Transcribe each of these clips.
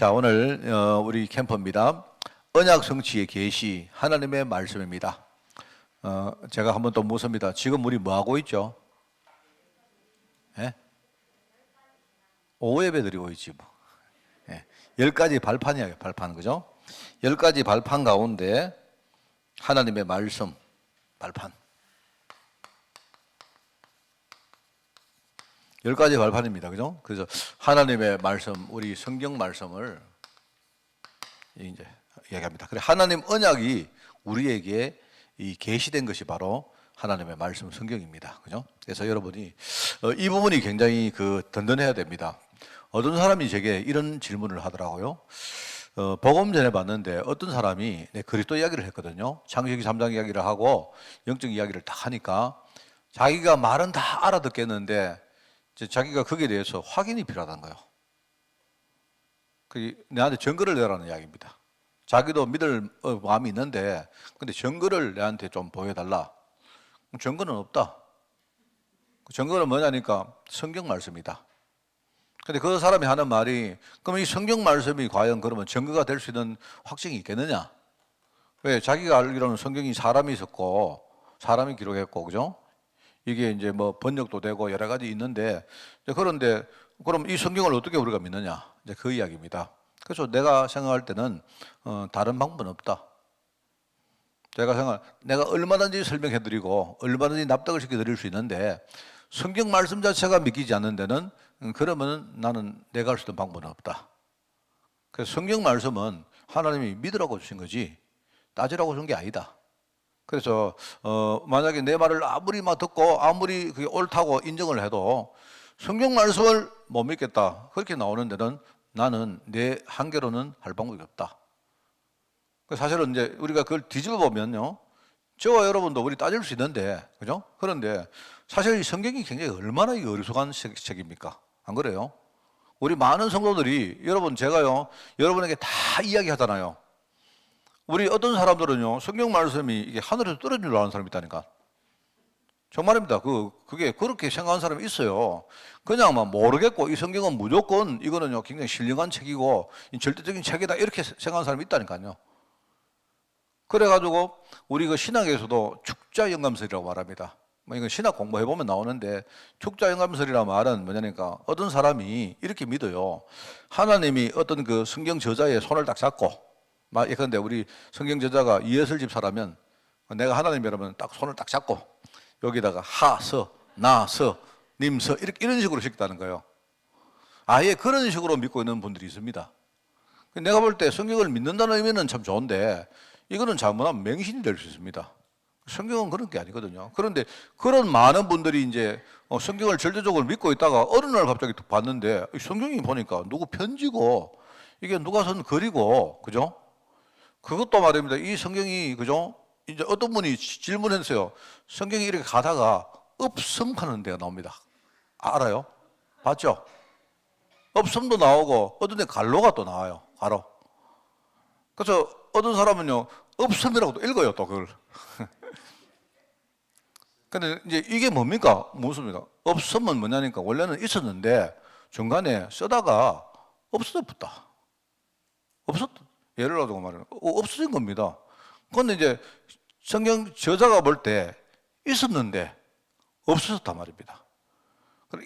자, 오늘 우리 캠프입니다. 언약 성취의 계시, 하나님의 말씀입니다. 제가 한번 또 묻습니다. 지금 우리 뭐 하고 있죠? 예? 오예배 드리고 있지 뭐. 예. 10가지 발판이에요, 발판, 그죠? 10가지 발판 가운데 하나님의 말씀 발판. 10가지 발판입니다, 그죠? 그래서 하나님의 말씀, 우리 성경 말씀을 이제 이야기합니다. 그래, 하나님 언약이 우리에게 이 계시된 것이 바로 하나님의 말씀 성경입니다, 그죠? 그래서 여러분이 이 부분이 굉장히 든든해야 됩니다. 어떤 사람이 제게 이런 질문을 하더라고요. 복음 전해봤는데 어떤 사람이 그리스도 이야기를 했거든요. 창세기 3장 이야기를 하고 영적 이야기를 다 하니까 자기가 말은 다 알아듣겠는데 자기가 거기에 대해서 확인이 필요하다는 거예요. 내한테 증거를 내라는 이야기입니다. 자기도 믿을 마음이 있는데 근데 증거를 내한테 좀 보여달라. 증거는 없다. 증거는 뭐냐니까 성경 말씀이다. 근데 그 사람이 하는 말이, 그럼 이 성경 말씀이 과연 그러면 증거가 될 수 있는 확증이 있겠느냐? 왜? 자기가 알기로는 성경이 사람이 있었고 사람이 기록했고, 그죠? 이게 이제 뭐 번역도 되고 여러 가지 있는데, 그런데 그럼 이 성경을 어떻게 우리가 믿느냐? 이제 그 이야기입니다. 그래서 내가 생각할 때는 다른 방법은 없다. 내가 얼마든지 설명해드리고 얼마든지 납득을 시켜드릴 수 있는데 성경 말씀 자체가 믿기지 않는 데는 그러면 나는 내가 할 수 있는 방법은 없다. 그래서 성경 말씀은 하나님이 믿으라고 주신 거지 따지라고 준 게 아니다. 그래서 만약에 내 말을 아무리 듣고 아무리 그게 옳다고 인정을 해도 성경 말씀을 못 믿겠다 그렇게 나오는 데는 나는 내 한계로는 할 방법이 없다. 사실은 이제 우리가 그걸 뒤집어 보면요, 저와 여러분도 우리 따질 수 있는데, 그죠? 그런데 사실 이 성경이 굉장히 얼마나 어리석은 책입니까? 안 그래요? 우리 많은 성도들이, 여러분 제가요 여러분에게 다 이야기하잖아요. 우리 어떤 사람들은요 성경 말씀이 이게 하늘에서 떨어진 줄 아는 사람이 있다니까. 정말입니다. 그게 그렇게 생각하는 사람이 있어요. 그냥 막 모르겠고 이 성경은 무조건 이거는요 굉장히 신령한 책이고 절대적인 책이다 이렇게 생각하는 사람이 있다니까요. 그래가지고 우리 신학에서도 축자영감설이라고 말합니다. 이건 신학 공부해보면 나오는데, 축자영감설이라는 말은 뭐냐니까 어떤 사람이 이렇게 믿어요. 하나님이 어떤 성경 저자의 손을 딱 잡고, 예컨대 우리 성경 저자가 이해설 집사라면 내가 하나님이라면 딱 손을 딱 잡고 여기다가 하서, 나서, 님서 이런 식으로 시켰다는 거예요. 아예 그런 식으로 믿고 있는 분들이 있습니다. 내가 볼 때 성경을 믿는다는 의미는 참 좋은데 이거는 잘못하면 맹신이 될 수 있습니다. 성경은 그런 게 아니거든요. 그런데 그런 많은 분들이 이제 성경을 절대적으로 믿고 있다가 어느 날 갑자기 또 봤는데 성경이 보니까 누구 편지고 이게 누가 쓴 글이고, 그죠? 그것도 말입니다. 이 성경이, 그죠? 이제 어떤 분이 질문했어요. 성경이 이렇게 가다가 업섬하는 데가 나옵니다. 알아요? 봤죠? 업섬도 나오고 어떤 데 갈로가 또 나와요. 가로. 그래서 어떤 사람은요 업섬이라고 또 읽어요, 또 그걸. 근데 이제 이게 뭡니까? 무엇입니까? 업섬은 뭐냐니까 원래는 있었는데 중간에 쓰다가 없어져 붙다. 예를 들어서 말하면 없어진 겁니다. 그런데 이제 성경 저자가 볼 때 있었는데 없어졌단 말입니다.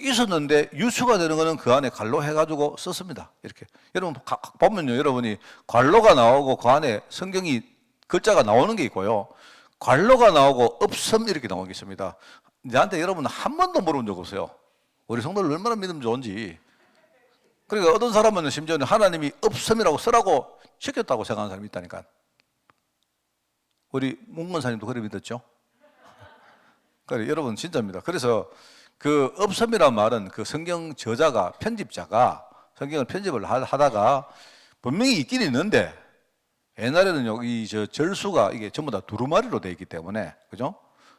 있었는데 유추가 되는 거는 그 안에 갈로 해가지고 썼습니다. 이렇게 여러분 보면요, 여러분이 갈로가 나오고 그 안에 성경이 글자가 나오는 게 있고요, 갈로가 나오고 없음 이렇게 나오는 게 있습니다. 나한테 여러분 한 번도 물어본 적 없어요. 우리 성도를 얼마나 믿으면 좋은지. 그러니까 어떤 사람은 심지어는 하나님이 없음이라고 쓰라고 시켰다고 생각하는 사람이 있다니까. 우리 문건사님도 그래 믿었죠? 그래, 여러분 진짜입니다. 그래서 없음이란 말은 성경 저자가, 편집자가 성경을 편집을 하다가 분명히 있긴 있는데, 옛날에는 여기 절수가 이게 전부 다 두루마리로 되어 있기 때문에, 그죠?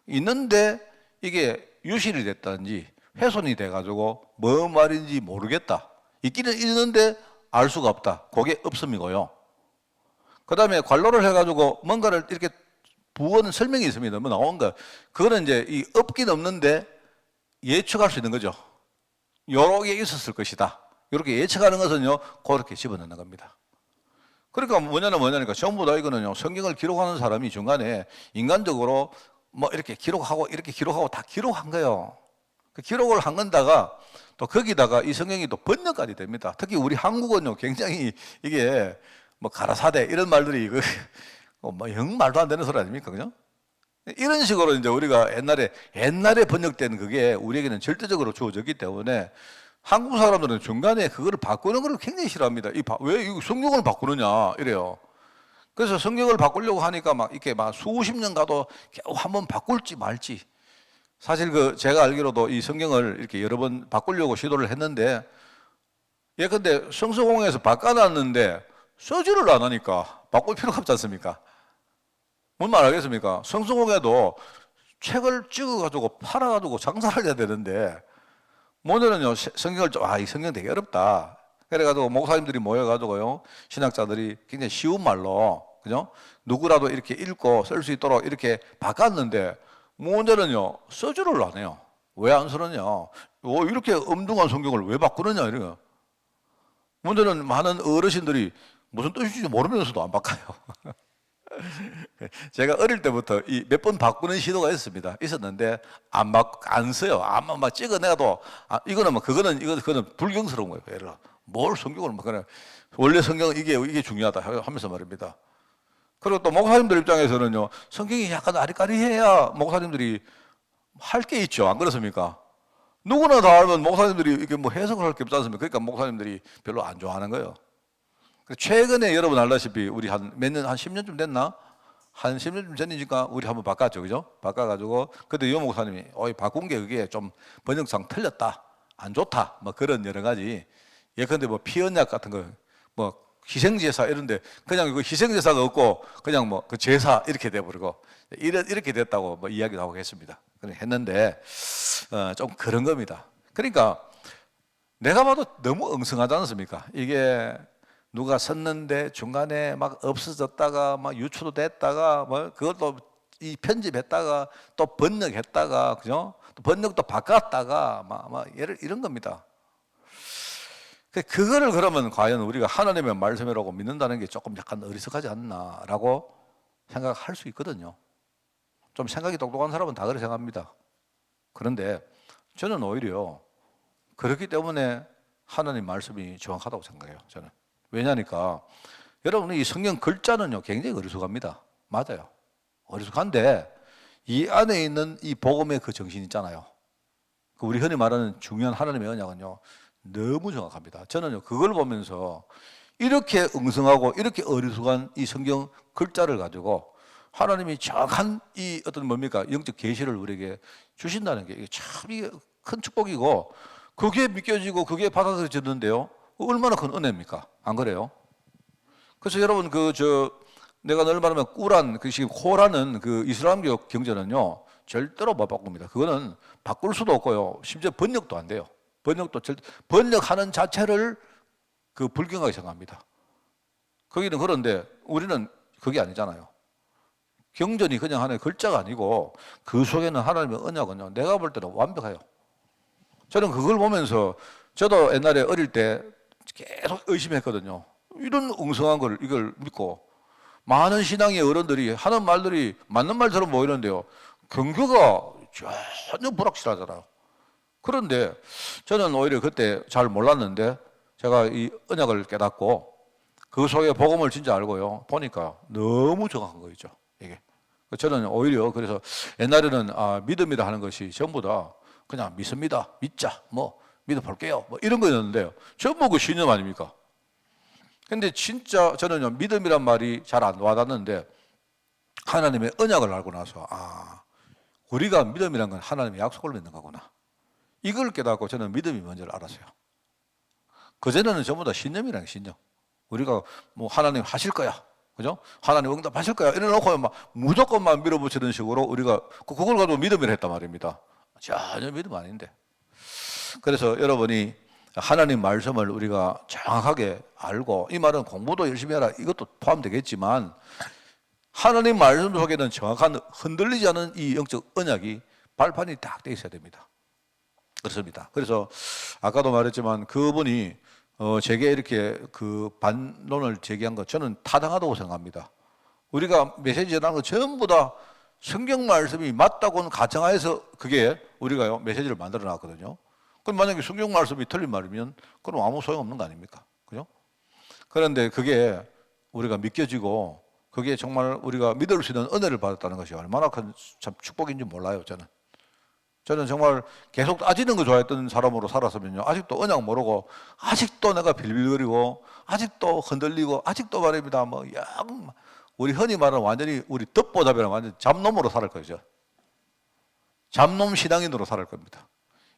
있는데 이게 유실이 됐다든지 훼손이 돼가지고 뭐 말인지 모르겠다. 있기는 있는데 알 수가 없다. 그게 없음이고요. 그 다음에 관로를 해가지고 뭔가를 이렇게 부은 설명이 있습니다. 뭐 나온 거. 그거는 이제 이 없긴 없는데 예측할 수 있는 거죠. 여러 개 있었을 것이다. 이렇게 예측하는 것은요, 그렇게 집어넣는 겁니다. 그러니까 뭐냐니까 전부 다 이거는요, 성경을 기록하는 사람이 중간에 인간적으로 뭐 이렇게 기록하고 다 기록한 거예요. 그 기록을 한 건다가 또 거기다가 이 성경이 또 번역까지 됩니다. 특히 우리 한국은요, 굉장히 이게 뭐 가라사대 이런 말들이 영 말도 안 되는 소리 아닙니까? 그죠? 이런 식으로 이제 우리가 옛날에 번역된 그게 우리에게는 절대적으로 주어졌기 때문에 한국 사람들은 중간에 그거를 바꾸는 걸 굉장히 싫어합니다. 왜 이 성경을 바꾸느냐 이래요. 그래서 성경을 바꾸려고 하니까 막 이렇게 막 수십 년 가도 겨우 한번 바꿀지 말지. 사실 제가 알기로도 이 성경을 이렇게 여러 번 바꾸려고 시도를 했는데, 근데 성서공회에서 바꿔놨는데 써지를 안 하니까 바꿀 필요가 없지 않습니까? 뭔 말 하겠습니까? 성서공회도 책을 찍어가지고 팔아가지고 장사를 해야 되는데, 오늘은요, 성경을 이 성경 되게 어렵다. 그래가지고 목사님들이 모여가지고요, 신학자들이 굉장히 쉬운 말로, 그죠? 누구라도 이렇게 읽고 쓸 수 있도록 이렇게 바꿨는데, 문제는요, 써주를 안 해요. 왜 안 쓰느냐? 이렇게 엄중한 성경을 왜 바꾸느냐, 이래요. 문제는 많은 어르신들이 무슨 뜻인지 모르면서도 안 바꿔요. 제가 어릴 때부터 몇 번 바꾸는 시도가 있었는데 안 써요. 아마 막 찍어내도 이거는 뭐 그거는 불경스러운 거예요. 예를 들어 뭘 성경을 막 그냥 원래 성경은 이게 중요하다 하면서 말입니다. 그리고 또 목사님들 입장에서는요, 성경이 약간 아리까리해야 목사님들이 할 게 있죠. 안 그렇습니까? 누구나 다 알면 목사님들이 이게 뭐 해석을 할 게 없지 않습니까? 그러니까 목사님들이 별로 안 좋아하는 거예요. 최근에 여러분 알다시피 우리 한 10년쯤 됐나? 한 10년쯤 전이니까 우리 한번 바꿨죠. 그죠? 바꿔가지고 그때 유 목사님이 바꾼 게 그게 좀 번역상 틀렸다. 안 좋다. 뭐 그런 여러 가지. 예컨대 뭐 피언약 같은 거, 뭐 희생제사 이런데 그냥 이거 희생제사가 없고 그냥 뭐 그 제사 이렇게 돼버리고 이렇게 됐다고 뭐 이야기도 하고 했습니다. 했는데 좀 그런 겁니다. 그러니까 내가 봐도 너무 엉성하지 않습니까? 이게 누가 썼는데 중간에 막 없어졌다가 막 유추도 됐다가 뭐 그것도 이 편집했다가 또 번역했다가 그죠? 또 번역도 바꿨다가 막 이런 겁니다. 그거를 그러면 과연 우리가 하나님의 말씀이라고 믿는다는 게 조금 약간 어리석하지 않나라고 생각할 수 있거든요. 좀 생각이 똑똑한 사람은 다 그렇게 생각합니다. 그런데 저는 오히려 그렇기 때문에 하나님 말씀이 정확하다고 생각해요. 저는. 왜냐니까 여러분 이 성경 글자는요 굉장히 어리숙합니다. 맞아요. 어리숙한데 이 안에 있는 이 복음의 그 정신 있잖아요. 우리 흔히 말하는 중요한 하나님의 언약은요 너무 정확합니다. 저는요 그걸 보면서 이렇게 엉성하고 이렇게 어리숙한 이 성경 글자를 가지고 하나님이 정확한 이 어떤 뭡니까 영적 계시를 우리에게 주신다는 게 참 큰 축복이고 그게 믿겨지고 그게 받아들여지는데요 얼마나 큰 은혜입니까? 안 그래요? 그래서 여러분 내가 늘 말하면 지금 코라는 그 이슬람교 경전은요 절대로 못 바꿉니다. 그거는 바꿀 수도 없고요. 심지어 번역도 안 돼요. 번역하는 자체를 불경하게 생각합니다. 거기는 그런데 우리는 그게 아니잖아요. 경전이 그냥 하나의 글자가 아니고 그 속에는 하나님의 언약은요 내가 볼 때는 완벽해요. 저는 그걸 보면서 저도 옛날에 어릴 때 계속 의심했거든요. 이런 엉성한 이걸 믿고 많은 신앙의 어른들이 하는 말들이 맞는 말처럼 보이는데요 경교가 전혀 불확실하잖아요. 그런데 저는 오히려 그때 잘 몰랐는데 제가 이 언약을 깨닫고 그 속에 복음을 진짜 알고요 보니까 너무 정확한 거 있죠. 이게 저는 오히려 그래서 옛날에는 믿음이라 하는 것이 전부 다 그냥 믿습니다, 믿자, 뭐 믿어볼게요, 뭐 이런 거였는데요 전부 그 신념 아닙니까? 근데 진짜 저는요 믿음이란 말이 잘 안 와닿는데 하나님의 언약을 알고 나서 우리가 믿음이란 건 하나님의 약속을 믿는 거구나 이걸 깨닫고 저는 믿음이 뭔지를 알았어요. 그전에는 전부 다 신념이란 신념. 우리가 뭐 하나님 하실 거야, 그죠? 하나님 응답하실 거야 이래놓고 막 무조건만 밀어붙이는 식으로 우리가 그걸 가지고 믿음이라 했단 말입니다. 전혀 믿음 아닌데. 그래서 여러분이 하나님 말씀을 우리가 정확하게 알고, 이 말은 공부도 열심히 해라 이것도 포함되겠지만 하나님 말씀 속에는 정확한 흔들리지 않은 이 영적 언약이 발판이 딱 돼 있어야 됩니다. 그렇습니다. 그래서 아까도 말했지만 그분이 제게 이렇게 그 반론을 제기한 거 저는 타당하다고 생각합니다. 우리가 메시지 전하는 거 전부 다 성경 말씀이 맞다고는 가정하에서 그게 우리가요 메시지를 만들어 놨거든요. 그럼 만약에 성경 말씀이 틀린 말이면 그럼 아무 소용없는 거 아닙니까? 그죠? 그런데 그게 우리가 믿겨지고 그게 정말 우리가 믿을 수 있는 은혜를 받았다는 것이 얼마나 큰 참 축복인지 몰라요, 저는 정말 계속 따지는 거 좋아했던 사람으로 살았으면요. 아직도 언약 모르고, 아직도 내가 빌빌거리고, 아직도 흔들리고, 아직도 말입니다. 우리 흔히 말하는 완전히 우리 덮보답이랑 완전 잡놈으로 살을 거죠. 잡놈 신앙인으로 살을 겁니다.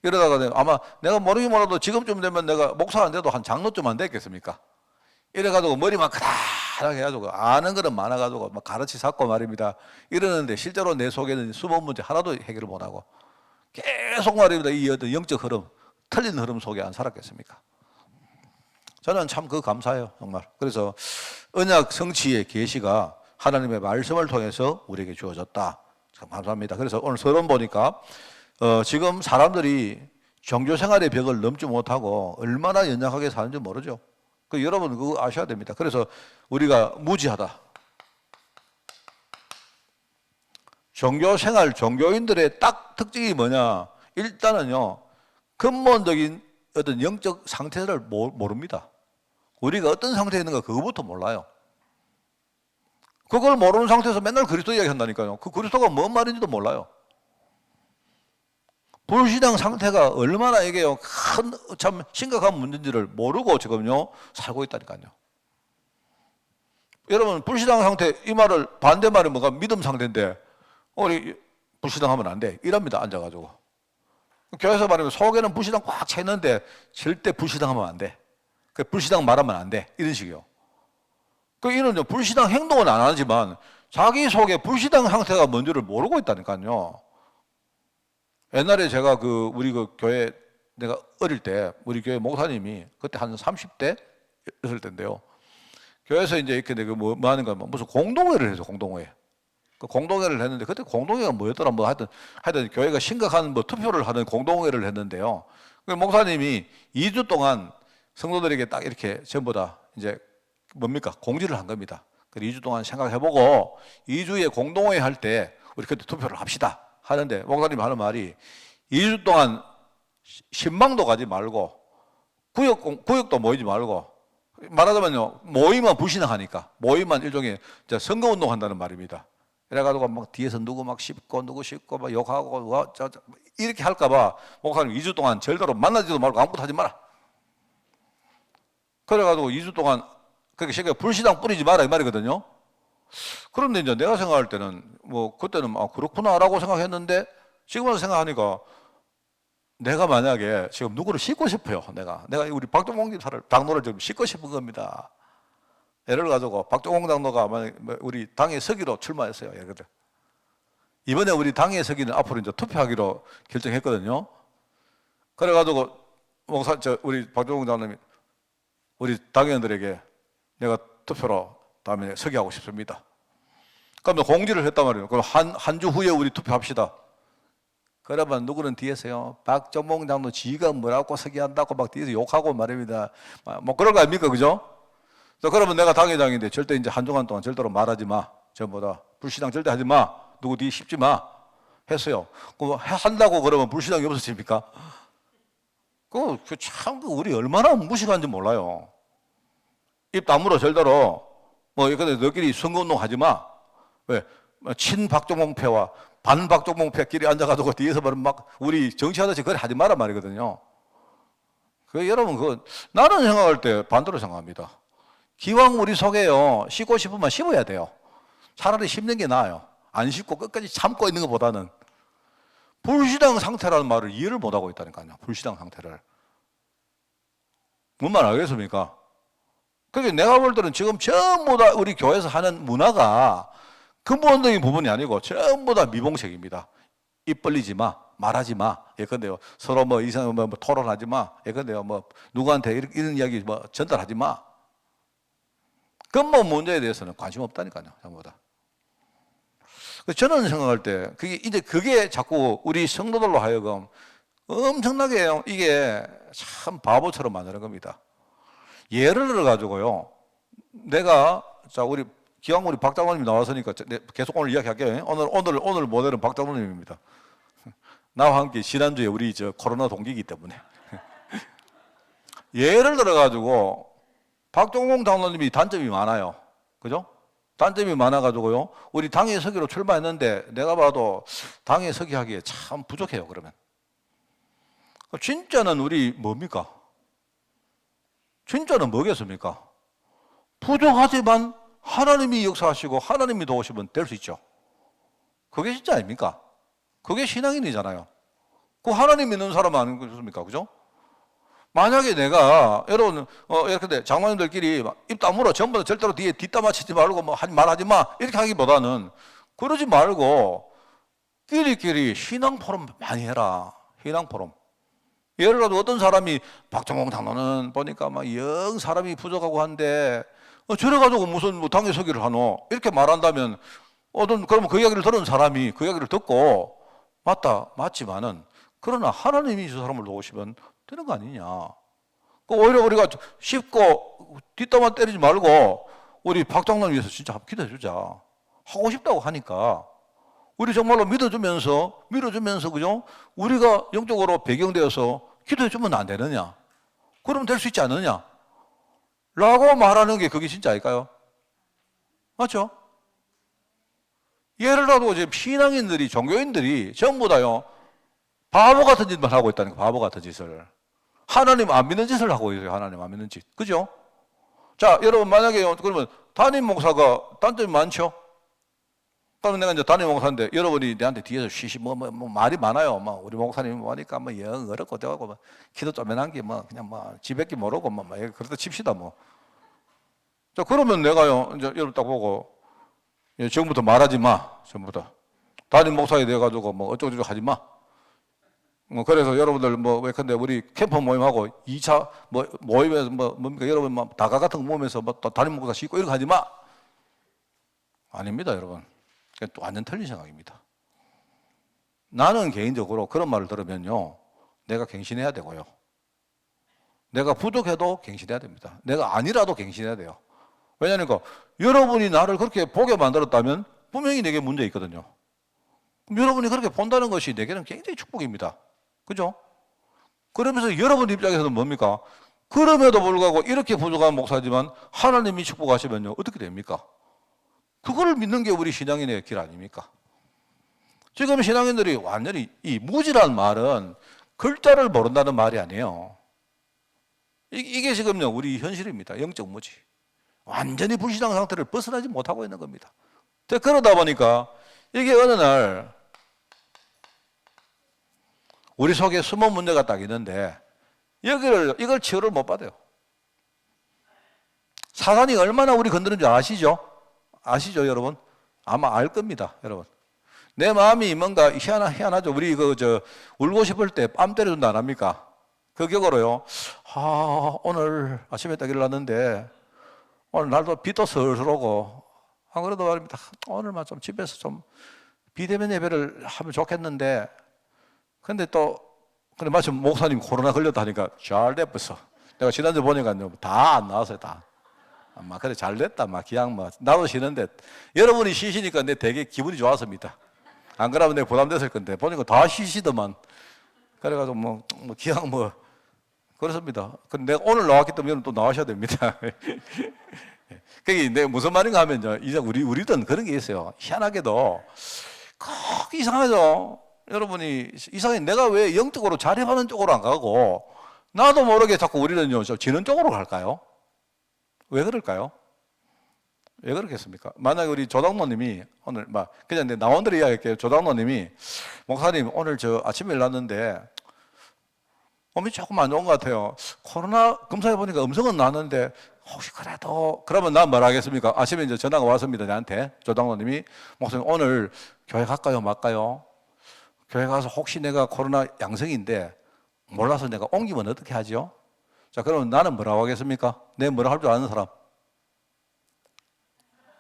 이러다가 아마 내가 모르긴 몰라도 지금쯤 되면 내가 목사 안 돼도 한 장로쯤 안 됐겠습니까? 이래가지고 머리만 크다랗게 해가지고 아는 거는 많아가지고 막 가르치 샀고 말입니다. 이러는데 실제로 내 속에는 수본 문제 하나도 해결을 못하고 계속 말입니다. 이 어떤 영적 흐름, 틀린 흐름 속에 안 살았겠습니까? 저는 참 그 감사해요, 정말. 그래서 언약 성취의 계시가 하나님의 말씀을 통해서 우리에게 주어졌다. 참 감사합니다. 그래서 오늘 서론 보니까 지금 사람들이 종교 생활의 벽을 넘지 못하고 얼마나 연약하게 사는지 모르죠. 여러분 그거 아셔야 됩니다. 그래서 우리가 무지하다. 종교 생활, 종교인들의 딱 특징이 뭐냐? 일단은요, 근본적인 어떤 영적 상태를 모릅니다. 우리가 어떤 상태에 있는가 그거부터 몰라요. 그걸 모르는 상태에서 맨날 그리스도 이야기 한다니까요. 그 그리스도가 뭔 말인지도 몰라요. 불신앙 상태가 얼마나 이게요, 큰, 참 심각한 문제인지를 모르고 지금요, 살고 있다니까요. 여러분, 불신앙 상태, 이 말을 반대말이 뭐가 믿음 상태인데, 우리 불신앙하면 안 돼. 이럽니다, 앉아가지고. 교회에서 말하면 속에는 불신앙 꽉 차 있는데 절대 불신앙하면 안 돼. 불신앙 말하면 안 돼. 이런 식이요. 이는 불신앙 행동은 안 하지만 자기 속에 불신앙 상태가 뭔지를 모르고 있다니까요. 옛날에 제가 우리 교회 내가 어릴 때 우리 교회 목사님이 그때 한 30대 였을 텐데요. 교회에서 이제 이렇게 내가 뭐 하는 거 무슨 공동회를 해서 공동회. 공동회를 했는데 그때 공동회가 뭐였더라 하여튼 교회가 심각한 투표를 하는 공동회를 했는데요. 목사님이 2주 동안 성도들에게 딱 이렇게 전부 다 이제 뭡니까? 공지를 한 겁니다. 2주 동안 생각해보고 2주에 공동회 할 때 우리 그때 투표를 합시다 하는데 목사님이 하는 말이 2주 동안 신방도 가지 말고 구역도 모이지 말고 말하자면요 모임만 불신앙하니까 모임만 일종의 선거운동 한다는 말입니다. 이래가지고 막 뒤에서 누구 막 씹고 누구 씹고 막 욕하고 이렇게 할까봐 목사님 2주 동안 절대로 만나지도 말고 아무것도 하지 마라. 그래가지고 2주 동안 그렇게 쉽게 불신앙 뿌리지 마라 이 말이거든요. 그런데 이제 내가 생각할 때는 그때는 그렇구나라고 생각했는데 지금은 생각하니까 내가 만약에 지금 누구를 씻고 싶어요. 내가 우리 박종홍 장로를 좀 씻고 싶은 겁니다. 예를 가지고 박종홍 장로가 우리 당의 서기로 출마했어요. 예를 들어 이번에 우리 당의 서기는 앞으로 이제 투표하기로 결정했거든요. 그래가지고 우리 박종홍 장로님이 우리 당의원들에게 내가 투표로 다음에 서기하고 싶습니다. 그럼 공지를 했단 말이에요. 그럼 한 주 후에 우리 투표합시다. 그러면 누구는 뒤에서요, 박정봉 장로 지가 뭐라고 서기한다고 막 뒤에서 욕하고 말입니다. 그럴 거 아닙니까? 그죠? 그러면 내가 당회장인데 절대 이제 한 주간 동안 절대로 말하지 마. 전보다 불신앙 절대 하지 마. 누구 뒤에 씹지 마. 했어요. 그럼 한다고 그러면 불신앙이 없어집니까? 참 우리 얼마나 무식한지 몰라요. 입 다물어 절대로 근데 너끼리 선거운동 하지 마. 왜? 친박종봉패와 반박종봉패끼리 앉아가지고 뒤에서 막 우리 정치하듯이 그래 하지 마란 말이거든요. 여러분 나는 생각할 때 반대로 생각합니다. 기왕 우리 속에요 씹고 싶으면 씹어야 돼요. 차라리 씹는 게 나아요. 안 씹고 끝까지 참고 있는 것보다는. 불신앙 상태라는 말을 이해를 못하고 있다니까요. 불신앙 상태를. 뭔 말 알겠습니까? 그게 내가 볼 때는 지금 전부 다 우리 교회에서 하는 문화가 근본적인 부분이 아니고 전부 다 미봉책입니다. 입 벌리지 마, 말하지 마. 예컨대요 서로 이상 토론하지 마. 예컨대요 누구한테 이런 이야기 전달하지 마. 근본 문제에 대해서는 관심 없다니까요. 전부 다. 저는 생각할 때 그게 자꾸 우리 성도들로 하여금 엄청나게 이게 참 바보처럼 만드는 겁니다. 예를 들어 가지고요. 내가 자 우리 기왕 우리 박 장로님 나왔으니까 계속 오늘 이야기할게요. 오늘 모델은 박 장로님입니다. 나와 함께 지난주에 우리 저 코로나 동기이기 때문에 예를 들어 가지고 박종공 장로님이 단점이 많아요. 그죠? 단점이 많아가지고요. 우리 당의 서기로 출마했는데 내가 봐도 당의 서기 하기에 참 부족해요. 그러면 진짜는 우리 뭡니까? 진짜는 뭐겠습니까? 부족하지만 하나님이 역사하시고 하나님이 도우시면 될 수 있죠. 그게 진짜 아닙니까? 그게 신앙인이잖아요. 그 하나님 믿는 사람 아니겠습니까? 그죠? 만약에 내가 여러분 이렇게 장로님들끼리 입 다물어 전부 다 절대로 뒤에 뒷담 맞히지 말고 뭐 말하지 마 이렇게 하기보다는 그러지 말고 끼리끼리 신앙 포럼 많이 해라. 신앙 포럼. 예를 들어 어떤 사람이 박정홍 장로는 보니까 막 영 사람이 부족하고 한데 저래 가지고 무슨 뭐 당의 서기를 하노 이렇게 말한다면 그러면 그 이야기를 들은 사람이 그 이야기를 듣고 맞지만은 그러나 하나님이 저 사람을 도우시면 되는 거 아니냐. 오히려 우리가 쉽고 뒷담화 때리지 말고 우리 박 장로님 위해서 진짜 한번 기도해 주자. 하고 싶다고 하니까 우리 정말로 믿어주면서 그죠? 우리가 영적으로 배경되어서 기도해 주면 안 되느냐? 그러면 될 수 있지 않느냐? 라고 말하는 게 그게 진짜 아닐까요? 맞죠? 예를 들어 이제 신앙인들이 종교인들이 전부 다요 바보 같은 짓만 하고 있다는 거. 바보 같은 짓을. 하나님 안 믿는 짓을 하고 있어요. 하나님 안 믿는 짓. 그죠? 자, 여러분 만약에 그러면 담임 목사가 단점이 많죠? 그러면 내가 이제 담임 목사인데 여러분이 내한테 뒤에서 쉬시 뭐 말이 많아요. 막 우리 목사님이 뭐니까 뭐 영 어렵고 되고 뭐 키도 쪼매난 게 뭐 그냥 뭐 지밖에 모르고 뭐 그러다 칩시다 뭐. 자, 그러면 내가요 이제 여러분 딱 보고 지금부터 말하지 마. 전부터 담임 목사에 대해 가지고 뭐 어쩌고저쩌고 하지 마. 그래서 여러분들 왜 근데 우리 캠프 모임하고 2차 모임에서 뭡니까 여러분 다가 같은 거 모임에서 담임 목사 씻고 이렇게 하지 마. 아닙니다, 여러분. 또 완전 틀린 생각입니다. 나는 개인적으로 그런 말을 들으면요, 내가 갱신해야 되고요. 내가 부족해도 갱신해야 됩니다. 내가 아니라도 갱신해야 돼요. 왜냐하니까 여러분이 나를 그렇게 보게 만들었다면 분명히 내게 문제 있거든요. 그럼 여러분이 그렇게 본다는 것이 내게는 굉장히 축복입니다. 그죠? 그러면서 여러분 입장에서는 뭡니까? 그럼에도 불구하고 이렇게 부족한 목사지만 하나님이 축복하시면요, 어떻게 됩니까? 그걸 믿는 게 우리 신앙인의 길 아닙니까? 지금 신앙인들이 완전히 이 무지란 말은 글자를 모른다는 말이 아니에요. 이게 지금요, 우리 현실입니다. 영적 무지. 완전히 불신앙 상태를 벗어나지 못하고 있는 겁니다. 그러다 보니까 이게 어느 날 우리 속에 숨은 문제가 딱 있는데 이걸 치유를 못 받아요. 사단이 얼마나 우리 건드는 줄 아시죠? 아시죠, 여러분? 아마 알 겁니다, 여러분. 내 마음이 뭔가 희한하죠. 우리 울고 싶을 때 뺨 때려준다 안 합니까? 그 격으로요. 오늘 아침에 딱 일어났는데 오늘 날도 비도 슬슬 오고 안 그래도 말입니다. 오늘만 좀 집에서 좀 비대면 예배를 하면 좋겠는데 근데 마침 목사님 코로나 걸렸다 하니까 잘 됐어. 내가 지난주 보니까 다 안 나왔어요, 다. 그래, 잘 됐다. 그냥 나도 쉬는데 여러분이 쉬시니까 내 되게 기분이 좋았습니다. 안 그러면 내가 부담됐을 건데 보니까 다 쉬시더만. 그래가지고 그냥 그렇습니다. 근데 내가 오늘 나왔기 때문에 여러분 또 나와셔야 됩니다. 그게 내가 무슨 말인가 하면 이제 우리든 그런 게 있어요. 희한하게도 꼭 이상하죠. 여러분이 이상하게 내가 왜 영적으로 자립하는 쪽으로 안 가고 나도 모르게 자꾸 우리는요 지는 쪽으로 갈까요? 왜 그럴까요? 왜 그렇겠습니까? 만약에 우리 조장로님이 오늘 그냥 내 나원들이 이야기할게요. 조장로님이 목사님 오늘 아침에 일났는데 몸이 조금 안 좋은 것 같아요. 코로나 검사해보니까 음성은 나왔는데 혹시 그래도 그러면 난 뭘 하겠습니까? 아침에 이제 전화가 왔습니다. 나한테 조장로님이 목사님 오늘 교회 갈까요 말까요? 교회 가서 혹시 내가 코로나 양성인데 몰라서 내가 옮기면 어떻게 하죠? 자, 그러면 나는 뭐라고 하겠습니까? 내가 뭐라 할 줄 아는 사람.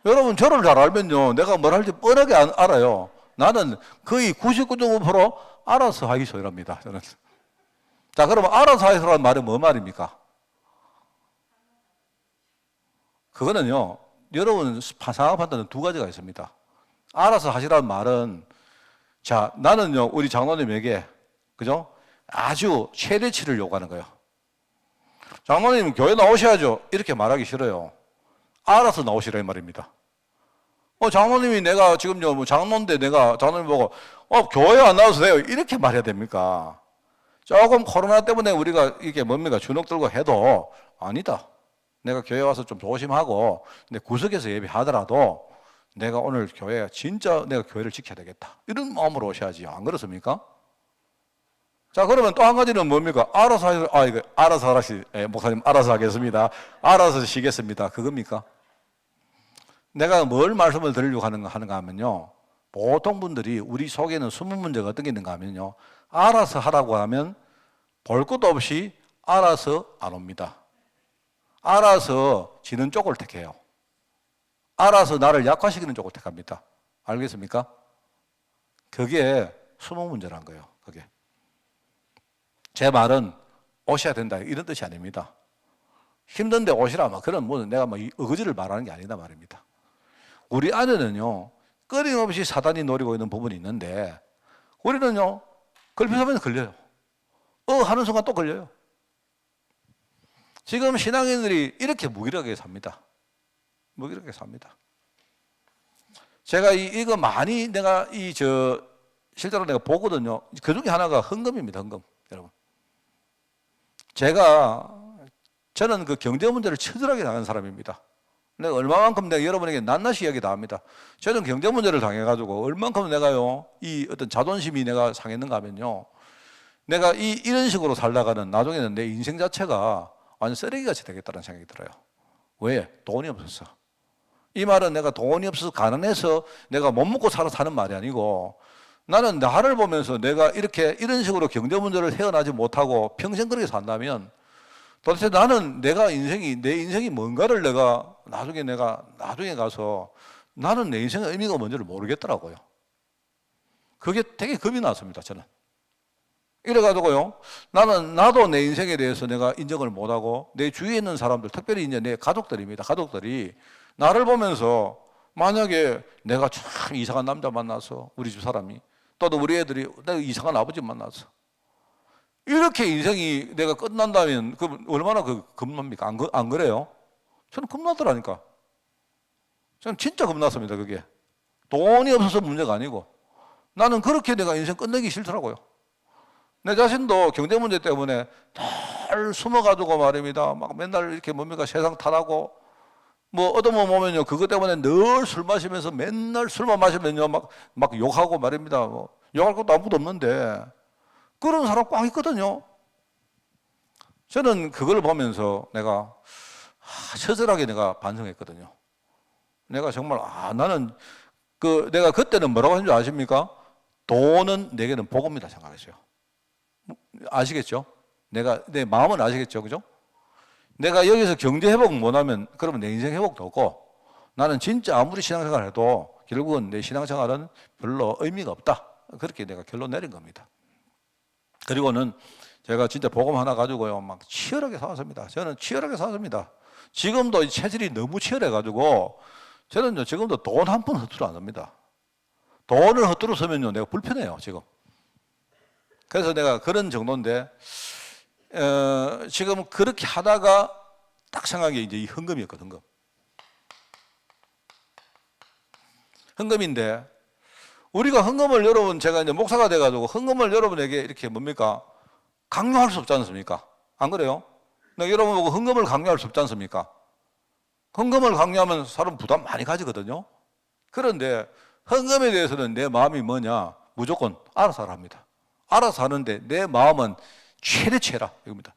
여러분 저를 잘 알면요 내가 뭘 할지 뻔하게 알아요. 나는 거의 99.5% 알아서 하기 소이랍니다, 저는. 자, 그러면 알아서 하기라는 말은 뭐 말입니까? 그거는요, 여러분 상황 판단은 두 가지가 있습니다. 알아서 하시라는 말은, 자, 나는요, 우리 장로님에게, 그죠? 아주 최대치를 요구하는 거예요. 장로님, 교회 나오셔야죠. 이렇게 말하기 싫어요. 알아서 나오시라 이 말입니다. 장로님이 내가 지금요, 뭐 장로인데 내가 장로님 보고, 교회 안 나와도 돼요. 이렇게 말해야 됩니까? 조금 코로나 때문에 우리가 이게 뭡니까? 주눅 들고 해도, 아니다. 내가 교회 와서 좀 조심하고, 근데 구석에서 예배하더라도, 내가 오늘 교회, 진짜 내가 교회를 지켜야 되겠다. 이런 마음으로 오셔야지요. 안 그렇습니까? 자, 그러면 또 한 가지는 뭡니까? 알아서 하시, 목사님, 알아서 하겠습니다. 알아서 쉬겠습니다. 그겁니까? 내가 뭘 말씀을 드리려고 하는가 하면요. 보통 분들이 우리 속에는 숨은 문제가 어떤 게 있는가 하면요. 알아서 하라고 하면 볼 것도 없이 알아서 안 옵니다. 알아서 지는 쪽을 택해요. 알아서 나를 약화시키는 쪽을 택합니다. 알겠습니까? 그게 숨은 문제란 거예요. 그게. 제 말은 오셔야 된다 이런 뜻이 아닙니다. 힘든데 오시라 그런 뭐 내가 의지를 말하는 게 아니다 말입니다. 우리 안에는요 끊임없이 사단이 노리고 있는 부분이 있는데 우리는요 걸핏하면 걸려요. 하는 순간 또 걸려요. 지금 신앙인들이 이렇게 무기력하게 삽니다. 무기력하게 삽니다. 제가 이거 많이 내가 실제로 내가 보거든요. 그 중에 하나가 헌금입니다. 헌금. 여러분. 저는 그 경제 문제를 처절하게 당한 사람입니다. 내가 얼마만큼 내가 여러분에게 낱낱이 이야기 다 합니다. 저는 경제 문제를 당해가지고 얼만큼 내가요, 이 어떤 자존심이 내가 상했는가 하면요. 내가 이런 식으로 살다가는 나중에는 내 인생 자체가 완전 쓰레기같이 되겠다는 생각이 들어요. 왜? 돈이 없어서. 이 말은 내가 돈이 없어서 가난해서 내가 못 먹고 살아 사는 말이 아니고 나는 나를 보면서 내가 이런 식으로 경제 문제를 헤어나지 못하고 평생 그렇게 산다면 도대체 나는 내 인생이 뭔가를 내가 나중에 가서 나는 내 인생의 의미가 뭔지를 모르겠더라고요. 그게 되게 겁이 났습니다, 저는. 이래가지고요, 나도 내 인생에 대해서 내가 인정을 못하고 내 주위에 있는 사람들, 특별히 이제 내 가족들입니다. 가족들이 나를 보면서 만약에 내가 참 이상한 남자 만나서 우리 집 사람이 또는 우리 애들이 내가 이상한 아버지 만나서 이렇게 인생이 내가 끝난다면 그 얼마나 겁납니까? 안 그래요? 저는 겁나더라니까. 저는 진짜 겁났습니다. 그게 돈이 없어서 문제가 아니고 나는 그렇게 내가 인생 끝내기 싫더라고요. 내 자신도 경제 문제 때문에 늘 숨어가지고 말입니다. 막 맨날 이렇게 뭡니까 세상 탓하고 뭐 얻어먹으면요 보면요 그것 때문에 늘 술 마시면서 맨날 술만 마시면요 막 욕하고 말입니다. 뭐 욕할 것도 아무것도 없는데 그런 사람 꽉 있거든요. 저는 그걸 보면서 내가 처절하게 내가 반성했거든요. 내가 정말 나는 내가 그때는 뭐라고 했는 줄 아십니까? 돈은 내게는 복음이다 생각했어요. 아시겠죠? 내 마음은 아시겠죠? 그죠? 내가 여기서 경제 회복 못하면 그러면 내 인생 회복도 없고 나는 진짜 아무리 신앙생활 해도 결국은 내 신앙생활은 별로 의미가 없다. 그렇게 내가 결론 내린 겁니다. 그리고는 제가 진짜 복음 하나 가지고요 막 치열하게 싸웠습니다. 저는 치열하게 싸웠습니다. 지금도 체질이 너무 치열해가지고 저는 지금도 돈 한 푼 허투루 안 합니다. 돈을 허투루 쓰면요 내가 불편해요 지금. 그래서 내가 그런 정도인데 지금 그렇게 하다가 딱 생각이 이제 이 헌금이었거든. 헌금인데 우리가 헌금을 여러분 제가 이제 목사가 돼가지고 헌금을 여러분에게 이렇게 뭡니까 강요할 수 없지 않습니까? 안 그래요? 내가 여러분 보고 헌금을 강요할 수 없지 않습니까? 헌금을 강요하면 사람 부담 많이 가지거든요. 그런데 헌금에 대해서는 내 마음이 뭐냐 무조건 알아서 하랍니다. 알아서 하는데 내 마음은 최대치해라 이겁니다.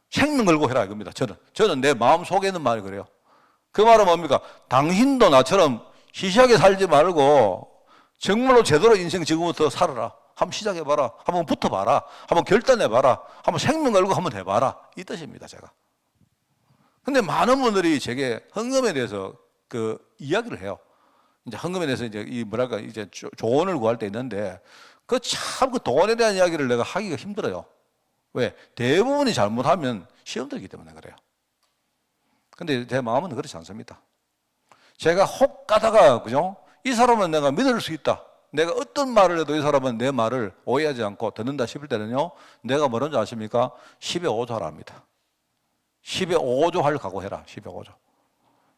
생명 걸고 해라 이겁니다. 저는 내 마음 속에 있는 말이 그래요. 그 말은 뭡니까? 당신도 나처럼 시시하게 살지 말고 정말로 제대로 인생 지금부터 살아라. 한번 시작해봐라. 한번 붙어봐라. 한번 결단해봐라. 한번 생명 걸고 한번 해봐라. 이 뜻입니다, 제가. 근데 많은 분들이 제게 헌금에 대해서 이야기를 해요. 이제 헌금에 대해서 이제 이제 조언을 구할 때 있는데 참 돈에 대한 이야기를 내가 하기가 힘들어요. 왜? 대부분이 잘못하면 시험 들기 때문에 그래요. 근데 제 마음은 그렇지 않습니다. 제가 혹 가다가, 그죠? 이 사람은 내가 믿을 수 있다. 내가 어떤 말을 해도 이 사람은 내 말을 오해하지 않고 듣는다 싶을 때는요, 내가 뭐라는 줄 아십니까? 10에 5조 하라 합니다. 10에 5조 할 각오해라. 10에 5조.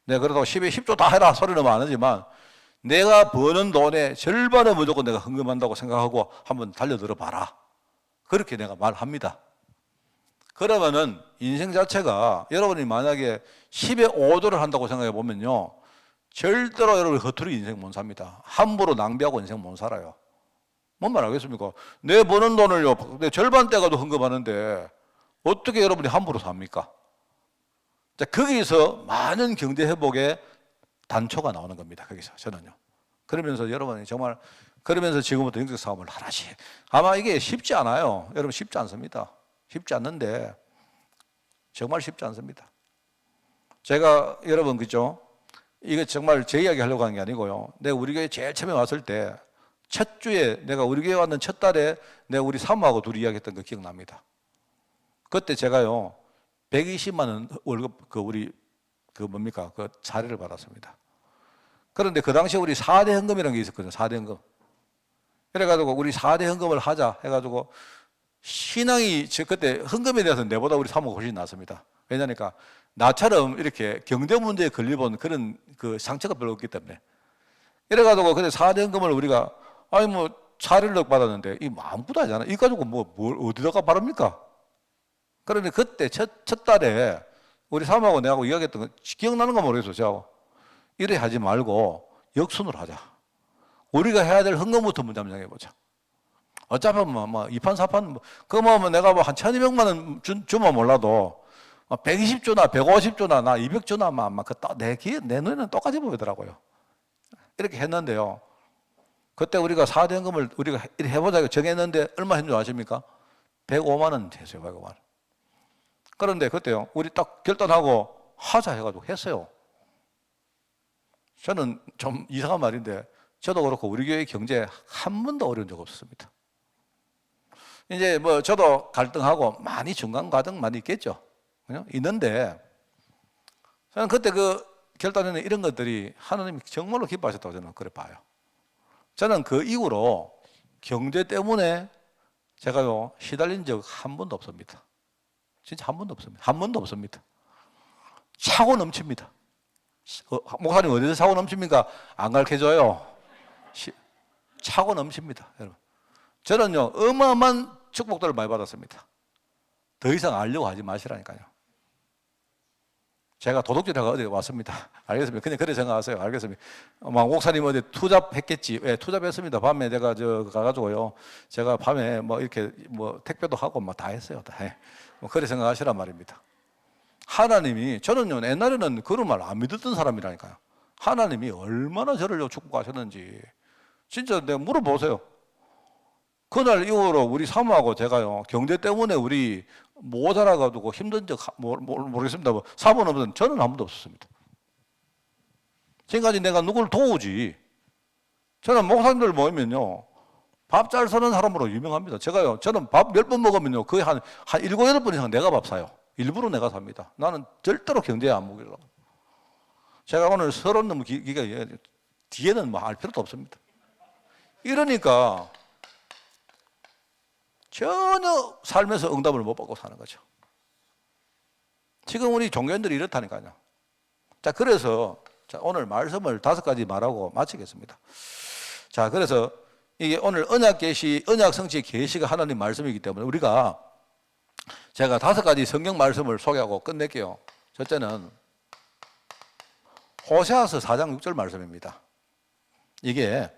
내가 그래도 10에 10조 다 해라 소리는 안 하지만 내가 버는 돈의 절반을 무조건 내가 헌금한다고 생각하고 한번 달려들어 봐라. 그렇게 내가 말합니다. 그러면은 인생 자체가 여러분이 만약에 10에 5조를 한다고 생각해 보면요, 절대로 여러분 허투루 인생 못 삽니다. 함부로 낭비하고 인생 못 살아요. 뭔 말 알겠습니까? 내 버는 돈을요, 내 절반 떼가도 헌금하는데 어떻게 여러분이 함부로 삽니까? 자, 거기서 많은 경제 회복의 단초가 나오는 겁니다. 거기서 저는요. 그러면서 여러분이 정말 그러면서 지금부터 영적 사업을 하나씩, 아마 이게 쉽지 않아요. 여러분 쉽지 않습니다. 쉽지 않는데 정말 쉽지 않습니다. 제가 여러분 그죠? 이거 정말 제 이야기 하려고 하는 게 아니고요. 내가 우리 교회 제일 처음에 왔을 때 첫 주에 내가 우리 교회 왔는 첫 달에 내가 우리 사모하고 둘이 이야기했던 거 기억납니다. 그때 제가요 120만 원 월급 우리 뭡니까? 그 사례를 받았습니다. 그런데 그 당시에 우리 4대 헌금이라는 게 있었거든요. 4대 헌금. 그래가지고 우리 4대 헌금을 하자 해가지고 신앙이 그때 헌금에 대해서 내보다 우리 사모가 훨씬 낫습니다. 왜냐니까 나처럼 이렇게 경제 문제에 걸려본 그런 그 상처가 별로 없기 때문에. 이래가지고 그때 4대 헌금을 우리가 아니 뭐 4를 받았는데 이 아무것도 하지 않아. 이 가지고 뭘 어디다가 바릅니까? 그런데 그때 첫 달에 우리 사모하고 내하고 이야기했던 거 기억나는 거 모르겠어. 제가 이래 하지 말고 역순으로 하자. 우리가 해야 될 헌금부터 먼저 한번 정해보자. 어차피 뭐 2판 4판 그거 뭐 내가 뭐 한 1,200만 원 주면 몰라도 120조나 150조나 나 200조나 아마 내 눈에는 똑같이 보이더라고요. 이렇게 했는데요. 그때 우리가 4대 헌금을 우리가 해보자 정했는데 얼마 했는 줄 아십니까? 105만 원 했어요. 105만 원. 그런데 그때요, 우리 딱 결단하고 하자 해가지고 했어요. 저는 좀 이상한 말인데, 저도 그렇고 우리 교회 경제 한 번도 어려운 적 없었습니다. 이제 뭐 저도 갈등하고 많이 중간 과정 많이 있겠죠. 그냥 있는데, 저는 그때 그 결단에는 이런 것들이 하나님이 정말로 기뻐하셨다고 저는 그래 봐요. 저는 그 이후로 경제 때문에 제가요 시달린 적 한 번도 없습니다. 진짜 한 번도 없습니다. 한 번도 없습니다. 차고 넘칩니다. 목사님 어디서 차고 넘칩니까? 안 가르쳐줘요. 차고 넘칩니다. 여러분. 저는요 어마어마한 축복들을 많이 받았습니다. 더 이상 알려고 하지 마시라니까요. 제가 도둑질하고 어디 왔습니다. 알겠습니다. 그냥 그래 생각하세요. 알겠습니다. 목사님 어디 투잡했겠지. 예, 투잡했습니다. 밤에 제가 가가지고요. 제가 밤에 뭐 이렇게 뭐 택배도 하고 뭐 다 했어요. 다 해. 뭐 그래 생각하시란 말입니다. 하나님이, 저는요 옛날에는 그런 말 안 믿었던 사람이라니까요. 하나님이 얼마나 저를 축복하셨는지 진짜 내가 물어보세요. 그날 이후로 우리 사모하고 제가요 경제 때문에 우리 못 살아가지고 힘든 적 모르겠습니다. 뭐 사모는 없는 저는 한 번도 없었습니다. 지금까지 내가 누구를 도우지. 저는 목사님들 모이면요 밥 잘 사는 사람으로 유명합니다. 제가요 저는 밥 10번 먹으면요 거의 한 7, 8번 이상 내가 밥 사요. 일부러 내가 삽니다. 나는 절대로 경제에 안 먹이려고. 제가 오늘 서론 너무 기가 뒤에는 뭐 알 필요도 없습니다. 이러니까 전혀 삶에서 응답을 못 받고 사는 거죠. 지금 우리 종교인들이 이렇다니까요. 자, 그래서 오늘 말씀을 5가지 말하고 마치겠습니다. 자, 그래서 이게 오늘 언약 계시, 언약 성취 계시가 하나님 말씀이기 때문에 우리가 제가 5가지 성경 말씀을 소개하고 끝낼게요. 첫째는 호세아서 4장 6절 말씀입니다. 이게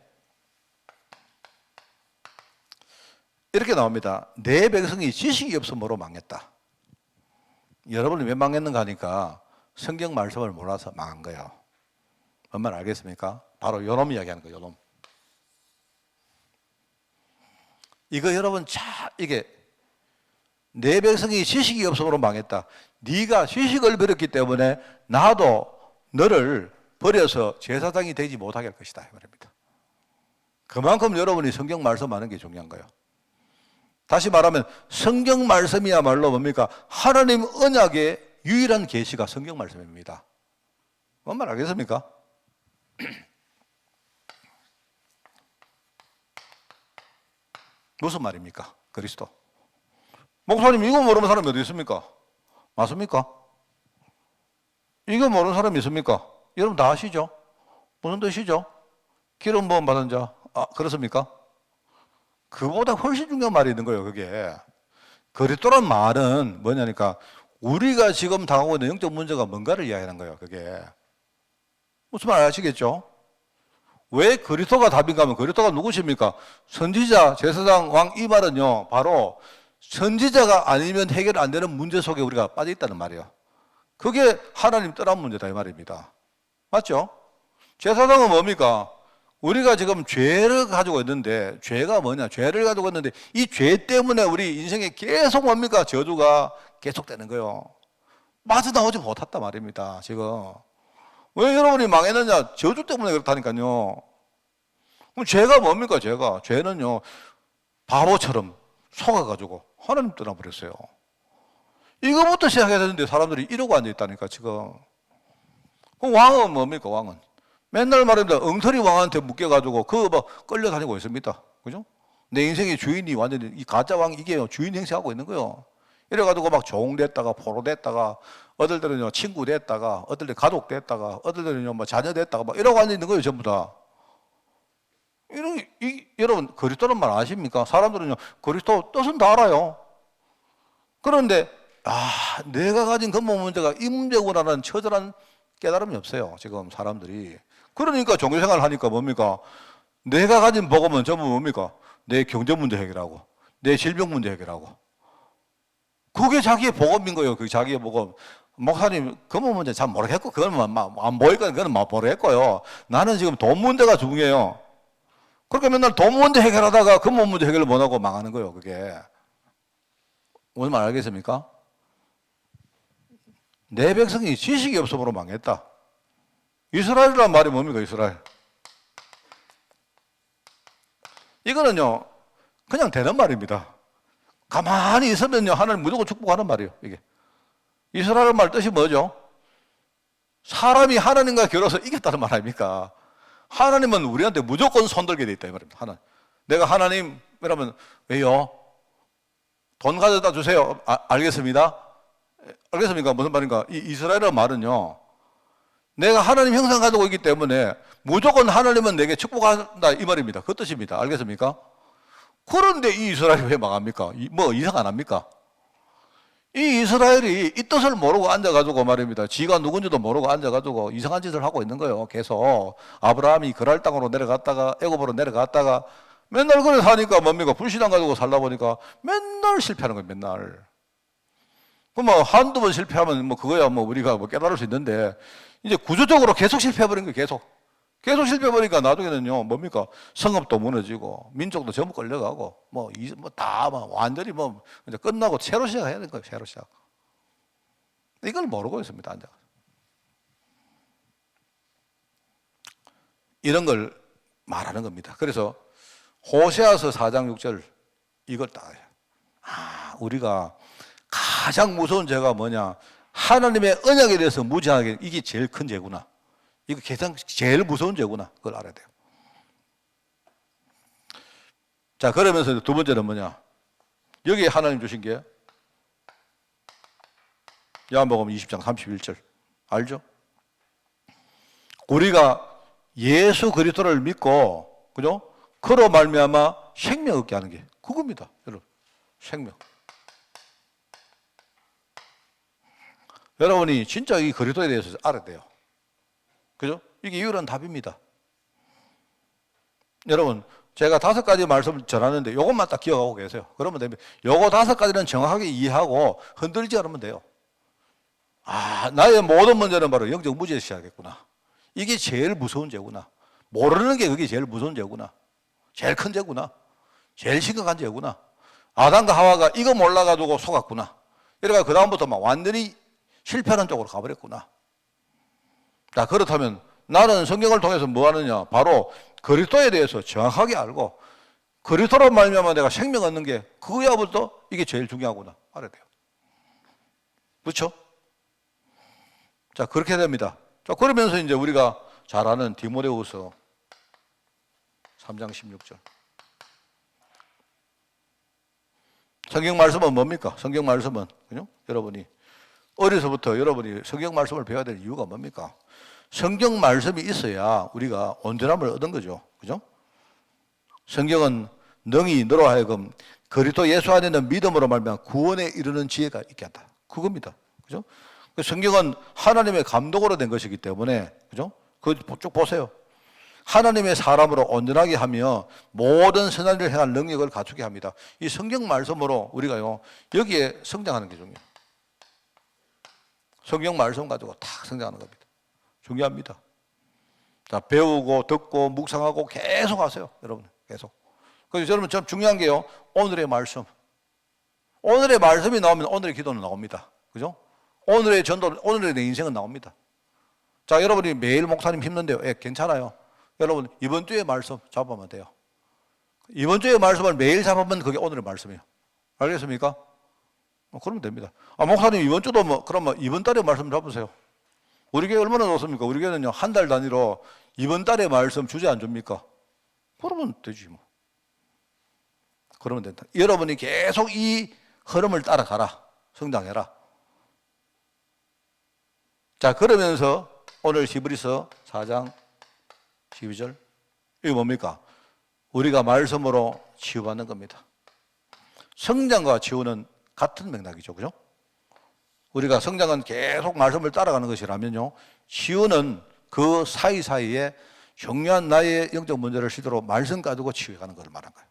이렇게 나옵니다. 내 백성이 지식이 없음으로 망했다. 여러분이 왜 망했는가 하니까 성경 말씀을 몰라서 망한 거예요. 뭔 말 알겠습니까? 바로 요놈 이야기하는 거예요. 요놈. 이거 여러분 이게 내 백성이 지식이 없음으로 망했다. 네가 지식을 버렸기 때문에 나도 너를 버려서 제사장이 되지 못하게 할 것이다. 이 말입니다. 그만큼 여러분이 성경 말씀하는 게 중요한 거예요. 다시 말하면 성경 말씀이야말로 뭡니까? 하나님 언약의 유일한 계시가 성경 말씀입니다. 뭔 말 알겠습니까? 무슨 말입니까? 그리스도. 목사님, 이거 모르는 사람이 어디 있습니까? 맞습니까? 이거 모르는 사람이 있습니까? 여러분 다 아시죠? 무슨 뜻이죠? 기름 부음 받은 자. 그렇습니까? 그보다 훨씬 중요한 말이 있는 거예요, 그게. 그리스도란 말은 뭐냐니까, 우리가 지금 당하고 있는 영적 문제가 뭔가를 이야기하는 거예요, 그게. 무슨 말 아시겠죠? 왜 그리스도가 답인가 하면 그리스도가 누구십니까? 선지자, 제사장, 왕, 이 말은요, 바로 선지자가 아니면 해결 안 되는 문제 속에 우리가 빠져 있다는 말이에요. 그게 하나님 떠난 문제다, 이 말입니다. 맞죠? 제사장은 뭡니까? 우리가 지금 죄를 가지고 있는데, 죄가 뭐냐? 죄를 가지고 있는데, 이 죄 때문에 우리 인생에 계속 뭡니까? 저주가 계속되는 거예요. 빠져나오지 못했단 말입니다, 지금. 왜 여러분이 망했느냐? 저주 때문에 그렇다니까요. 그럼 죄가 뭡니까, 죄가? 죄는요, 바보처럼 속아가지고 하나님 떠나버렸어요. 이거부터 시작해야 되는데 사람들이 이러고 앉아있다니까, 지금. 그럼 왕은 뭡니까, 왕은? 맨날 말입니다. 엉터리 왕한테 묶여가지고 그거 막 끌려다니고 있습니다. 그죠? 내 인생의 주인이 완전히 이 가짜 왕 이게 주인 행세하고 있는 거예요. 이래가지고 막 종 됐다가 포로 됐다가 어들들은요 친구 됐다가 어들들 가족 됐다가 어들들은요 뭐 자녀 됐다가 막 이러고 앉아 있는 거예요, 전부 다. 여러분 그리스도는 말 아십니까? 사람들은요 그리스도 뜻은 다 알아요. 그런데 내가 가진 근본 문제가 이 문제구나라는 처절한 깨달음이 없어요, 지금 사람들이. 그러니까 종교생활을 하니까 뭡니까? 내가 가진 복음은 전부 뭡니까? 내 경제 문제 해결하고 내 질병 문제 해결하고 그게 자기의 복음인 거예요. 그게 자기의 복음. 목사님 근본 문제 잘 모르겠고 그건 안 보이니까 그건 모르겠고요. 나는 지금 돈 문제가 중요해요. 그렇게 맨날 돈 문제 해결하다가 근본 문제 해결을 못하고 망하는 거예요, 그게. 무슨 말 알겠습니까? 내 백성이 지식이 없음으로 망했다. 이스라엘이란 말이 뭡니까, 이스라엘? 이거는요, 그냥 되는 말입니다. 가만히 있으면요, 하나님 무조건 축복하는 말이에요, 이게. 이스라엘 말 뜻이 뭐죠? 사람이 하나님과 겨뤄서 이겼다는 말 아닙니까? 하나님은 우리한테 무조건 손들게 돼 있다, 이 말입니다. 내가 하나님, 이러면, 왜요? 돈 가져다 주세요. 알겠습니다. 알겠습니까? 무슨 말인가? 이 이스라엘의 말은요, 내가 하나님 형상 가지고 있기 때문에 무조건 하나님은 내게 축복한다, 이 말입니다. 그 뜻입니다. 알겠습니까? 그런데 이 이스라엘이 왜 망합니까? 뭐 이상 안 합니까? 이 이스라엘이 이 뜻을 모르고 앉아가지고 말입니다. 지가 누군지도 모르고 앉아가지고 이상한 짓을 하고 있는 거예요. 계속 아브라함이 그랄 땅으로 내려갔다가 애굽으로 내려갔다가 맨날 그래 사니까 뭡니까? 불신앙 가지고 살다 보니까 맨날 실패하는 거예요. 맨날. 그럼 뭐 한두 번 실패하면 뭐 그거야 뭐 우리가 뭐 깨달을 수 있는데 이제 구조적으로 계속 실패해버린 거예요. 계속 실패해버리니까 나중에는요 뭡니까? 성읍도 무너지고 민족도 전부 끌려가고 뭐 다 완전히 뭐 이제 끝나고 새로 시작해야 되는 거예요. 새로 시작. 이걸 모르고 있습니다. 앉아. 이런 걸 말하는 겁니다. 그래서 호세아서 4장 6절 이걸 딱 우리가 가장 무서운 죄가 뭐냐? 하나님의 언약에 대해서 무지하게, 이게 제일 큰 죄구나. 이거 가장 제일 무서운 죄구나. 그걸 알아야 돼요. 자, 그러면서 두 번째는 뭐냐? 여기에 하나님 주신 게 요한복음 20장 31절 알죠? 우리가 예수 그리스도를 믿고 그죠? 그로 말미암아 생명 얻게 하는 게 그겁니다. 여러분, 생명. 여러분이 진짜 이 그리스도에 대해서 알아야 돼요. 그죠? 이게 유일한 답입니다. 여러분, 제가 5가지 말씀을 전하는데 이것만 딱 기억하고 계세요. 그러면 됩니다. 요거 5가지는 정확하게 이해하고 흔들리지 않으면 돼요. 나의 모든 문제는 바로 영적 무지에서 시작했구나. 이게 제일 무서운 죄구나. 모르는 게 그게 제일 무서운 죄구나. 제일 큰 죄구나. 제일 심각한 죄구나. 아담과 하와가 이거 몰라가지고 속았구나. 이래가 그 다음부터 막 완전히 실패하는 쪽으로 가버렸구나. 자, 그렇다면 나는 성경을 통해서 뭐 하느냐? 바로 그리스도에 대해서 정확하게 알고 그리스도로 말미암아 내가 생명 얻는 게 그거야부터 이게 제일 중요하구나. 알아야 돼요. 그렇죠? 자, 그렇게 됩니다. 자, 그러면서 이제 우리가 잘 아는 디모데후서 3장 16절. 성경 말씀은 뭡니까? 성경 말씀은, 그죠? 여러분이 어려서부터 여러분이 성경 말씀을 배워야 될 이유가 뭡니까? 성경 말씀이 있어야 우리가 온전함을 얻은 거죠. 그죠? 성경은 능히 너로 하여금 그리스도 예수 안에 있는 믿음으로 말미암아 구원에 이르는 지혜가 있게 한다. 그겁니다. 그죠? 성경은 하나님의 감독으로 된 것이기 때문에, 그죠? 그거 쭉 보세요. 하나님의 사람으로 온전하게 하며 모든 선한 일을 행할 능력을 갖추게 합니다. 이 성경 말씀으로 우리가요, 여기에 성장하는 게 중요해요. 성경 말씀 가지고 다 성장하는 겁니다. 중요합니다. 자, 배우고 듣고 묵상하고 계속 하세요. 여러분, 계속. 그래서 여러분, 좀 중요한 게요, 오늘의 말씀. 오늘의 말씀이 나오면 오늘의 기도는 나옵니다. 그죠? 오늘의 전도, 오늘의 내 인생은 나옵니다. 자, 여러분이 매일 목사님 힘든데요. 예, 괜찮아요. 여러분, 이번 주의 말씀 잡으면 돼요. 이번 주의 말씀을 매일 잡으면 그게 오늘의 말씀이에요. 알겠습니까? 그러면 됩니다. 아, 목사님, 이번 주도 그러면 이번 달의 말씀 잡으세요. 우리 교회 얼마나 좋습니까? 우리 교회는요, 한 달 단위로 이번 달의 말씀 주제 안 줍니까? 그러면 되지, 뭐. 그러면 된다. 여러분이 계속 이 흐름을 따라가라. 성장해라. 자, 그러면서 오늘 히브리서 4장 12절. 이게 뭡니까? 우리가 말씀으로 치유받는 겁니다. 성장과 치유는 같은 맥락이죠. 그죠? 우리가 성장은 계속 말씀을 따라가는 것이라면요, 치유는 그 사이사이에 중요한 나의 영적 문제를 시도로 말씀 가지고 치유해가는 것을 말한 거예요.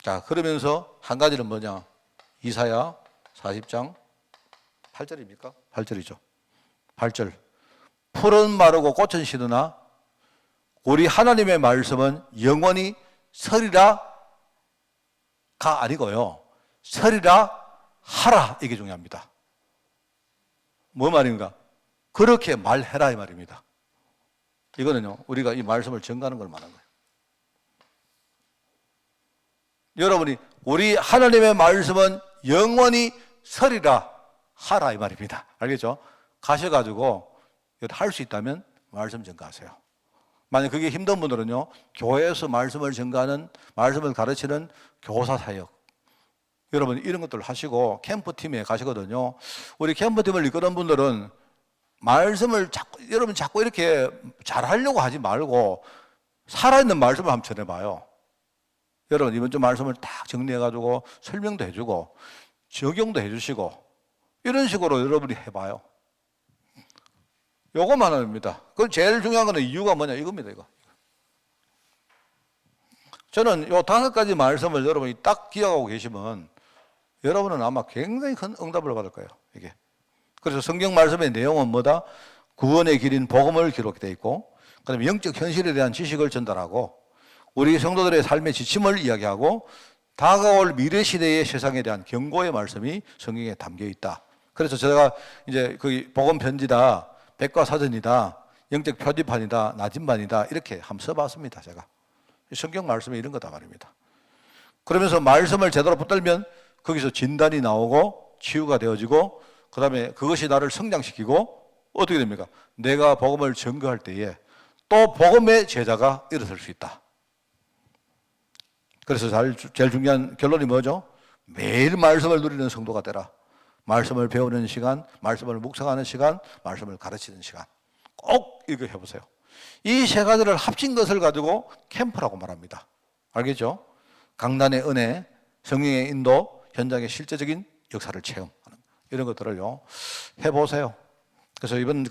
자, 그러면서 한 가지는 뭐냐? 이사야 40장 8절입니까? 8절이죠. 8절. 풀은 마르고 꽃은 시드나 우리 하나님의 말씀은 영원히 서리라가 아니고요, 서리라 하라. 이게 중요합니다. 뭐 말인가? 그렇게 말해라 이 말입니다. 이거는요, 우리가 이 말씀을 전가하는 걸 말하는 거예요. 여러분이 우리 하나님의 말씀은 영원히 서리라 하라 이 말입니다. 알겠죠? 가셔가지고 할 수 있다면 말씀 전가하세요. 만약 그게 힘든 분들은요, 교회에서 말씀을 전가하는, 말씀을 가르치는 교사 사역, 여러분 이런 것들을 하시고 캠프팀에 가시거든요. 우리 캠프팀을 이끄는 분들은 말씀을 여러분 자꾸 이렇게 잘하려고 하지 말고 살아있는 말씀을 한번 전해봐요. 여러분 이번 주 말씀을 딱 정리해가지고 설명도 해주고 적용도 해주시고 이런 식으로 여러분이 해봐요. 요것만 합니다. 그 제일 중요한 거는 이유가 뭐냐 이겁니다. 이거. 저는 요 5가지 말씀을 여러분이 딱 기억하고 계시면 여러분은 아마 굉장히 큰 응답을 받을 거예요. 이게. 그래서 성경 말씀의 내용은 뭐다? 구원의 길인 복음을 기록되어 있고, 그다음에 영적 현실에 대한 지식을 전달하고, 우리 성도들의 삶의 지침을 이야기하고, 다가올 미래 시대의 세상에 대한 경고의 말씀이 성경에 담겨 있다. 그래서 제가 이제 그 복음 편지다, 백과사전이다, 영적 표지판이다, 나침반이다 이렇게 한번 써봤습니다. 제가 성경 말씀에 이런 거다 말입니다. 그러면서 말씀을 제대로 붙들면 거기서 진단이 나오고 치유가 되어지고, 그 다음에 그것이 나를 성장시키고 어떻게 됩니까? 내가 복음을 전거할 때에 또 복음의 제자가 일어설 수 있다. 그래서 제일 중요한 결론이 뭐죠? 매일 말씀을 누리는 성도가 되라. 말씀을 배우는 시간, 말씀을 묵상하는 시간, 말씀을 가르치는 시간. 꼭 이거 해보세요. 이 3가지를 합친 것을 가지고 캠프라고 말합니다. 알겠죠? 강단의 은혜, 성령의 인도, 현장의 실제적인 역사를 체험하는 이런 것들을요 해보세요. 그래서 이번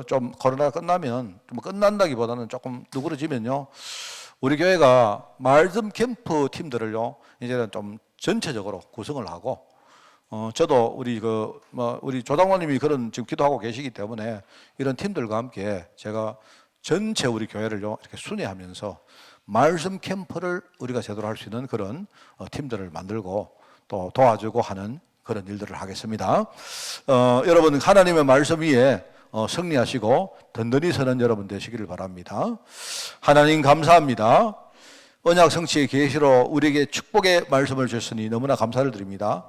좀 코로나가 끝나면, 좀 끝난다기보다는 조금 누그러지면요, 우리 교회가 말씀 캠프 팀들을요 이제는 좀 전체적으로 구성을 하고, 저도 우리 조장로님이 그런 지금 기도하고 계시기 때문에 이런 팀들과 함께 제가 전체 우리 교회를요 이렇게 순회하면서 말씀 캠프를 우리가 제대로 할 수 있는 그런 팀들을 만들고 또 도와주고 하는 그런 일들을 하겠습니다. 여러분 하나님의 말씀 위에 승리하시고 든든히 서는 여러분 되시기를 바랍니다. 하나님 감사합니다. 언약 성취의 계시로 우리에게 축복의 말씀을 주셨으니 너무나 감사를 드립니다.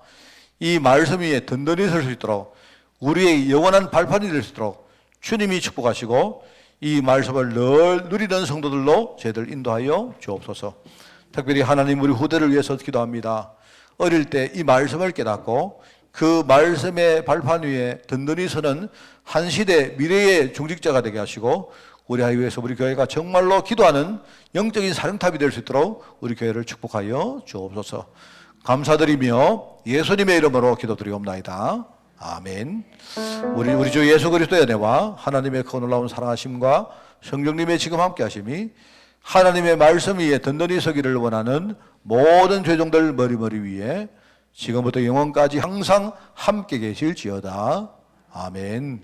이 말씀 위에 든든히 설 수 있도록 우리의 영원한 발판이 될 수 있도록 주님이 축복하시고 이 말씀을 늘 누리는 성도들로 저희들 인도하여 주옵소서. 특별히 하나님 우리 후대를 위해서 기도합니다. 어릴 때 이 말씀을 깨닫고 그 말씀의 발판 위에 든든히 서는 한 시대 미래의 중직자가 되게 하시고 우리 아이 위해서 우리 교회가 정말로 기도하는 영적인 사령탑이 될 수 있도록 우리 교회를 축복하여 주옵소서. 감사드리며 예수님의 이름으로 기도드리옵나이다. 아멘. 우리 주 예수 그리스도의 은혜와 하나님의 그 놀라운 사랑하심과 성령님의 지금 함께 하심이 하나님의 말씀 위에 든든히 서기를 원하는 모든 죄종들 머리 위에 지금부터 영원까지 항상 함께 계실지어다. 아멘.